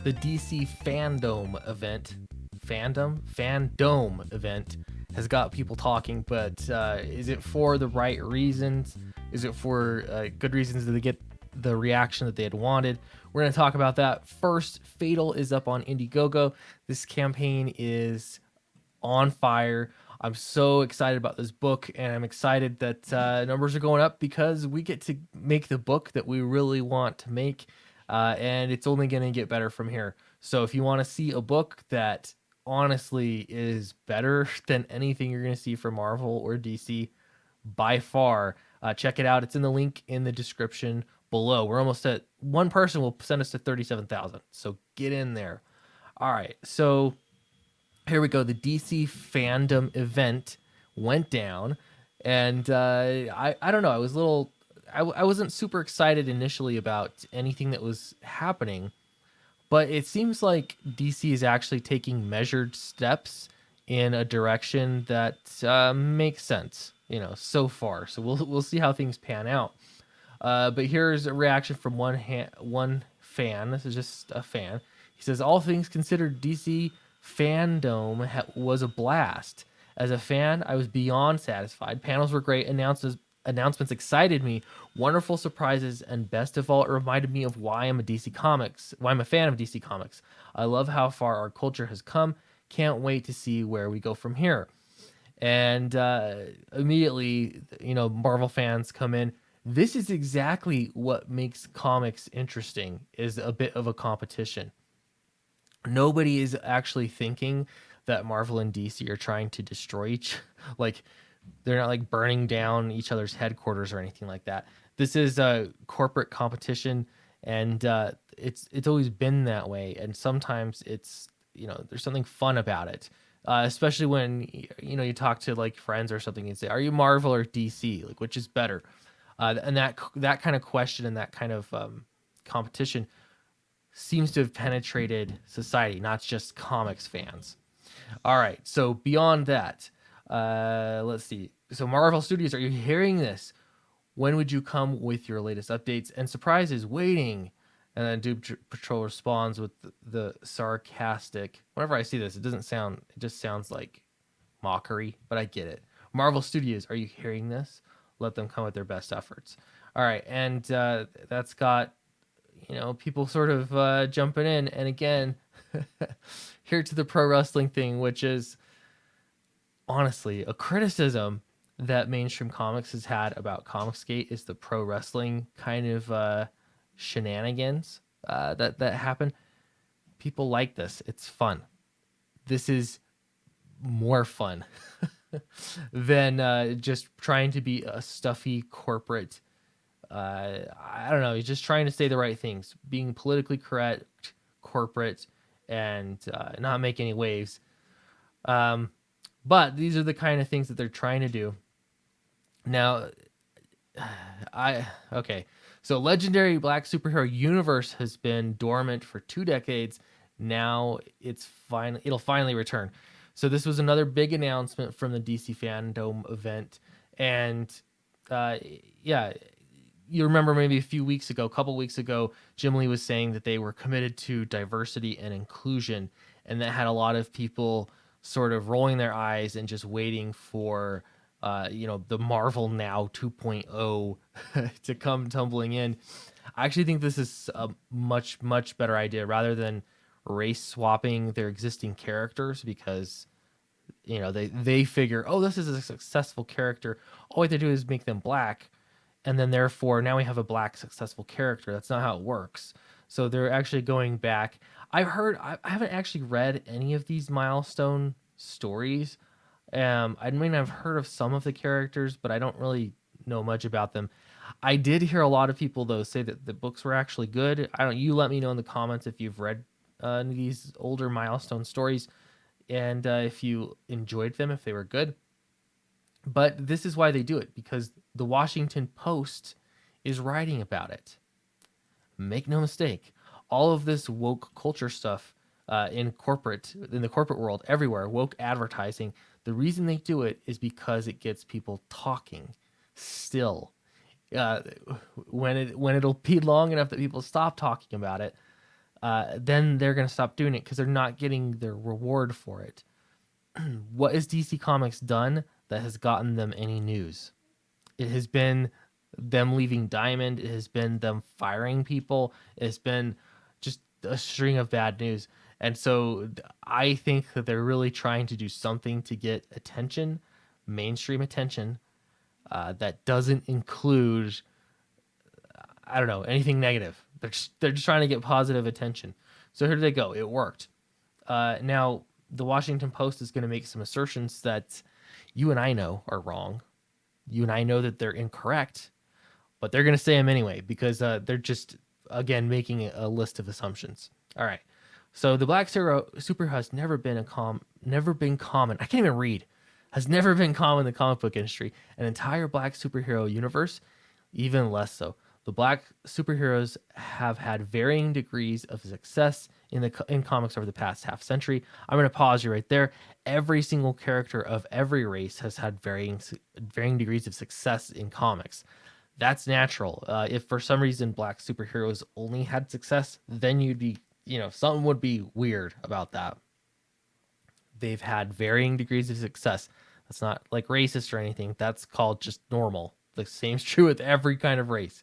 The DC Fandome event has got people talking, but is it for the right reasons? Is it for good reasons that they get the reaction that they had wanted? We're going to talk about that. First, Fatal is up on Indiegogo. This campaign is on fire. I'm so excited about this book, and I'm excited that numbers are going up because we get to make the book that we really want to make, and it's only going to get better from here. So if you want to see a book that honestly is better than anything you're going to see from Marvel or DC by far, check it out. It's in the link in the description below. We're almost at one person will send us to 37,000. So get in there. All right. So here we go. The DC fandom event went down, and I don't know. I was a little. I wasn't super excited initially about anything that was happening, but it seems like DC is actually taking measured steps in a direction that makes sense. So far. So we'll see how things pan out. But here's a reaction from one fan. This is just a fan. He says, "All things considered, DC Fandome was a blast. As a fan, I was beyond satisfied. Panels were great. Announcements excited me. Wonderful surprises, and best of all, it reminded me of why I'm a fan of DC Comics. I love how far our culture has come. Can't wait to see where we go from here." And immediately, Marvel fans come in. This is exactly what makes comics interesting, is a bit of a competition. Nobody is actually thinking that Marvel and DC are trying to destroy like they're not like burning down each other's headquarters or anything like that. This is a corporate competition, and it's always been that way. And sometimes it's there's something fun about it, especially when you talk to like friends or something and say, "Are you Marvel or DC? Like, which is better?" And that kind of question and that kind of competition seems to have penetrated society, not just comics fans. All right, so beyond that, let's see. So Marvel Studios, are you hearing this? When would you come with your latest updates and surprises waiting? And then Doom Patrol responds with the sarcastic. Whenever I see this, it just sounds like mockery, but I get it. Marvel Studios, are you hearing this? Let them come with their best efforts. All right, and that's got people sort of jumping in, and again, here to the pro wrestling thing, which is honestly a criticism that mainstream comics has had about Comicsgate, is the pro wrestling kind of shenanigans that happen. People like this. It's fun. This is more fun than just trying to be a stuffy corporate. I don't know. He's just trying to say the right things, being politically correct, corporate, and not make any waves. But these are the kind of things that they're trying to do. Now, okay. So legendary black superhero universe has been dormant for 2 decades. Now it'll finally return. So this was another big announcement from the DC Fandome event. And yeah, you remember maybe a couple weeks ago, Jim Lee was saying that they were committed to diversity and inclusion. And that had a lot of people sort of rolling their eyes and just waiting for the Marvel Now 2.0 to come tumbling in. I actually think this is a much, much better idea rather than race swapping their existing characters, because they figure, oh, this is a successful character. All we have to do is make them black, and then therefore now we have a black successful character. That's not how it works. So they're actually going back. I haven't actually read any of these milestone stories. I mean, I've heard of some of the characters, but I don't really know much about them. I did hear a lot of people though say that the books were actually good. You let me know in the comments if you've read these older milestone stories, and if you enjoyed them, if they were good. But this is why they do it, because the Washington Post is writing about it. Make no mistake, all of this woke culture stuff in the corporate world, everywhere, woke advertising, the reason they do it is because it gets people talking still. When it'll be long enough that people stop talking about it, then they're going to stop doing it because they're not getting their reward for it. What has DC Comics done that has gotten them any news? It has been them leaving Diamond. It has been them firing people. It's been just a string of bad news. And so I think that they're really trying to do something to get attention, mainstream attention, that doesn't include, I don't know, anything negative. They're just trying to get positive attention. So here they go. It worked. Now, the Washington Post is going to make some assertions that you and I know are wrong. You and I know that they're incorrect, but they're going to say them anyway because they're just, again, making a list of assumptions. All right. So the black superhero has never been common. I can't even read. Has never been common in the comic book industry. An entire black superhero universe, even less so. The black superheroes have had varying degrees of success in comics over the past half century. I'm going to pause you right there. Every single character of every race has had varying degrees of success in comics. That's natural. If for some reason black superheroes only had success, then you'd be, something would be weird about that. They've had varying degrees of success. That's not like racist or anything. That's called just normal. The same's true with every kind of race.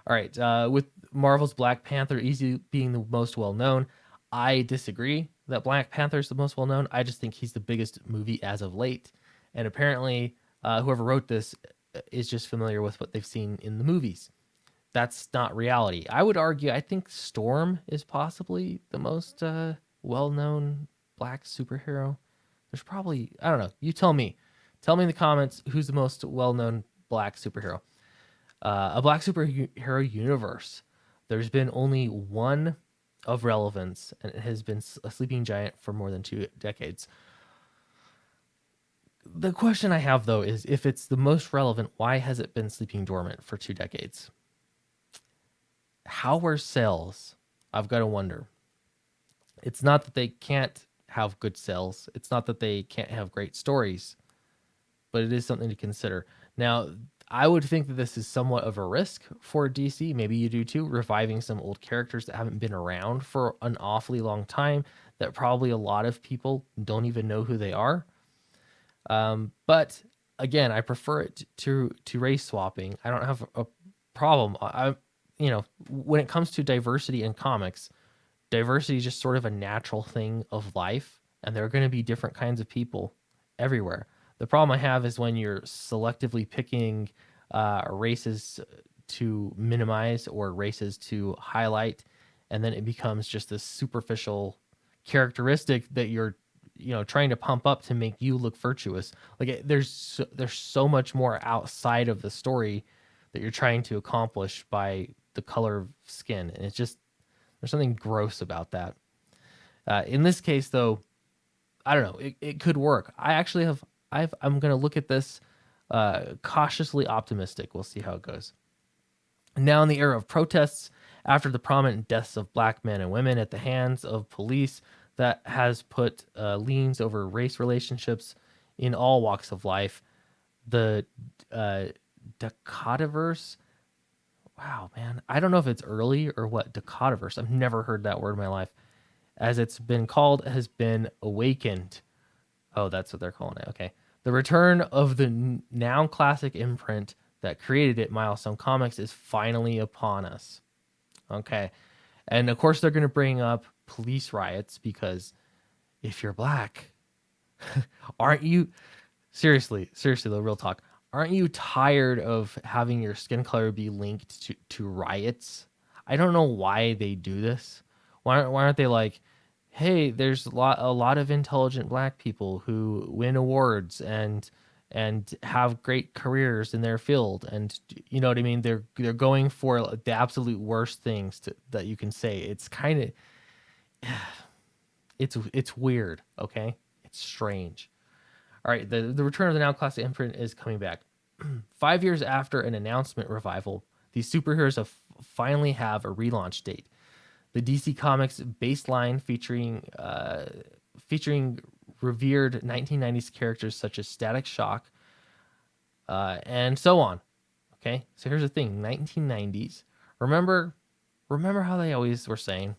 All right, with Marvel's Black Panther easily being the most well-known, I disagree that Black Panther is the most well-known. I just think he's the biggest movie as of late. And apparently, whoever wrote this is just familiar with what they've seen in the movies. That's not reality. I would argue, I think Storm is possibly the most well-known black superhero. There's probably, I don't know. You tell me. Tell me in the comments who's the most well-known black superhero. A black superhero universe. There's been only one of relevance, and it has been a sleeping giant for more than 2 decades. The question I have, though, is if it's the most relevant, why has it been sleeping dormant for 2 decades? How are sales? I've got to wonder. It's not that they can't have good sales. It's not that they can't have great stories, but it is something to consider. Now, I would think that this is somewhat of a risk for DC. Maybe you do too, reviving some old characters that haven't been around for an awfully long time, that probably a lot of people don't even know who they are. But again, I prefer it to race swapping. I don't have a problem. When it comes to diversity in comics, diversity is just sort of a natural thing of life, and there are going to be different kinds of people everywhere. The problem I have is when you're selectively picking races to minimize or races to highlight, and then it becomes just this superficial characteristic that you're trying to pump up to make you look virtuous. Like there's so much more outside of the story that you're trying to accomplish by the color of skin, and it's just, there's something gross about that. In this case, though, I don't know. It could work. I'm going to look at this cautiously optimistic. We'll see how it goes. Now, in the era of protests, after the prominent deaths of black men and women at the hands of police, that has put liens over race relationships in all walks of life. The Decadiverse. Wow, man. I don't know if it's early or what. Decadiverse. I've never heard that word in my life. As it's been called, has been awakened. Oh, that's what they're calling it. Okay. The return of the now classic imprint that created it, Milestone Comics, is finally upon us. Okay. And of course, they're going to bring up police riots because if you're black, aren't you, seriously, though, real talk, aren't you tired of having your skin color be linked to riots? I don't know why they do this. Why aren't they like, hey, there's a lot of intelligent black people who win awards and have great careers in their field, and you know what I mean? They're going for the absolute worst things that you can say. It's kind of it's weird, okay? It's strange. All right, the return of the now classic imprint is coming back. 5 years after an announcement revival, these superheroes finally have a relaunch date. The DC Comics baseline featuring revered 1990s characters such as Static Shock, and so on. Okay, so here's the thing: 1990s. Remember how they always were saying,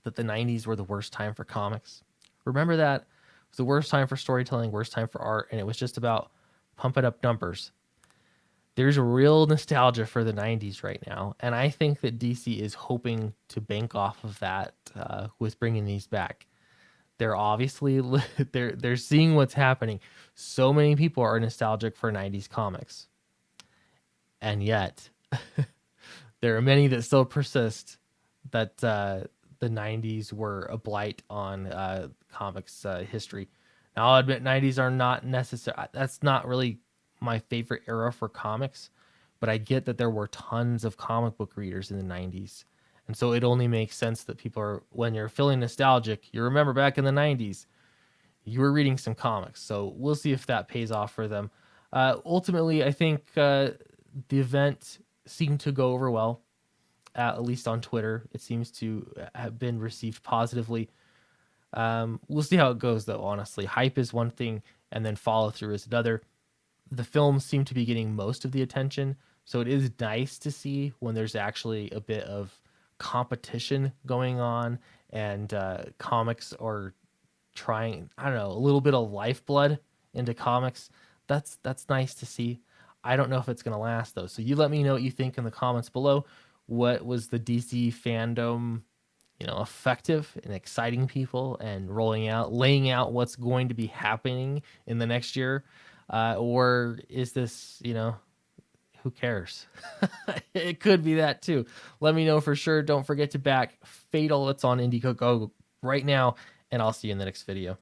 that the 90s were the worst time for comics. Remember that? It was the worst time for storytelling, worst time for art, and it was just about pumping up numbers. There's a real nostalgia for the 90s right now, and I think that DC is hoping to bank off of that with bringing these back. They're obviously they're seeing what's happening. So many people are nostalgic for 90s comics, and yet there are many that still persist that the 90s were a blight on comics history. Now, I'll admit 90s are not necessary. That's not really my favorite era for comics, but I get that there were tons of comic book readers in the 90s. And so it only makes sense that people are, when you're feeling nostalgic, you remember back in the 90s, you were reading some comics. So we'll see if that pays off for them. Ultimately, I think the event seemed to go over well, at least on Twitter. It seems to have been received positively. We'll see how it goes, though, honestly. Hype is one thing, and then follow through is another. The films seem to be getting most of the attention, so it is nice to see when there's actually a bit of competition going on, and comics are trying, I don't know, a little bit of lifeblood into comics. That's nice to see. I don't know if it's going to last, though. So you let me know what you think in the comments below. What was the DC fandom, effective in exciting people and laying out what's going to be happening in the next year? Or is this, who cares? It could be that too. Let me know for sure. Don't forget to back Fatal. It's on Indiegogo right now, and I'll see you in the next video.